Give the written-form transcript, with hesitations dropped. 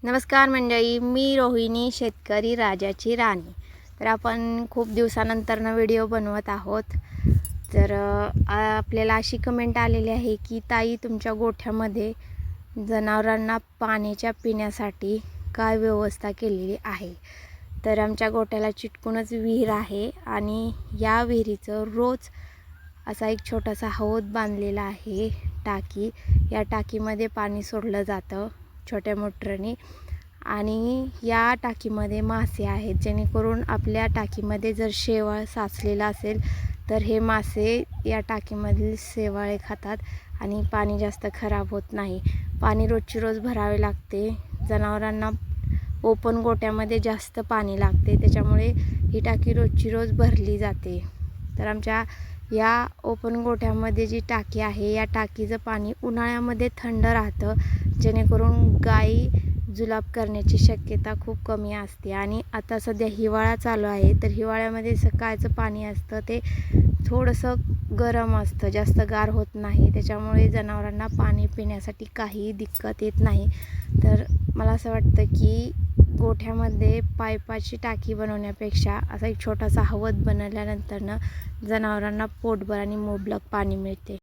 नमस्कार मंडळी, मी रोहिणी, शेतकरी राजाची राणी. तर आपण खूप दिवसानंतरनं व्हिडिओ बनवत आहोत. तर आपल्याला अशी कमेंट आलेली आहे की ताई, तुमच्या गोठ्यामध्ये जनावरांना पाण्याच्या पिण्यासाठी काय व्यवस्था केलेली आहे. तर आमच्या गोठ्याला चिटकूनच विहीर आहे आणि या विहिरीचं रोज असा एक छोटासा हौद बांधलेला आहे, टाकी. या टाकीमध्ये पाणी सोडलं जातं छोट्या मोटरने आणि या टाकीमध्ये मासे आहेत, जेणेकरून आपल्या टाकीमध्ये जर शेवाळ साचलेला असेल तर हे मासे या टाकीमधील शेवाळे खातात आणि पाणी जास्त खराब होत नाही. पाणी रोजची रोज भरावे लागते. जनावरांना ओपन गोठ्यामध्ये जास्त पाणी लागते, त्याच्यामुळे ही टाकी रोजची रोज भरली जाते. तर आमच्या या ओपन गोठ्यामध्ये जी टाकी आहे, या टाकीचं पाणी उन्हाळ्यामध्ये थंड राहतं, जेणेकरून गाई जुलाब करण्याची शक्यता खूप कमी असते. आणि आता सध्या हिवाळा चालू आहे, तर हिवाळ्यामध्ये सकाळचं पाणी असतं ते थोडंसं गरम असतं, जास्त गार होत नाही. त्याच्यामुळे जनावरांना पाणी पिण्यासाठी काहीही दिक्कत येत नाही. तर मला असं वाटतं की गोठ्यामध्ये पाईपाची टाकी बनवण्यापेक्षा असा एक छोटासा हौद बनवल्यानंतरनं जनावरांना पोटभर आणि मुबलक पाणी मिळते.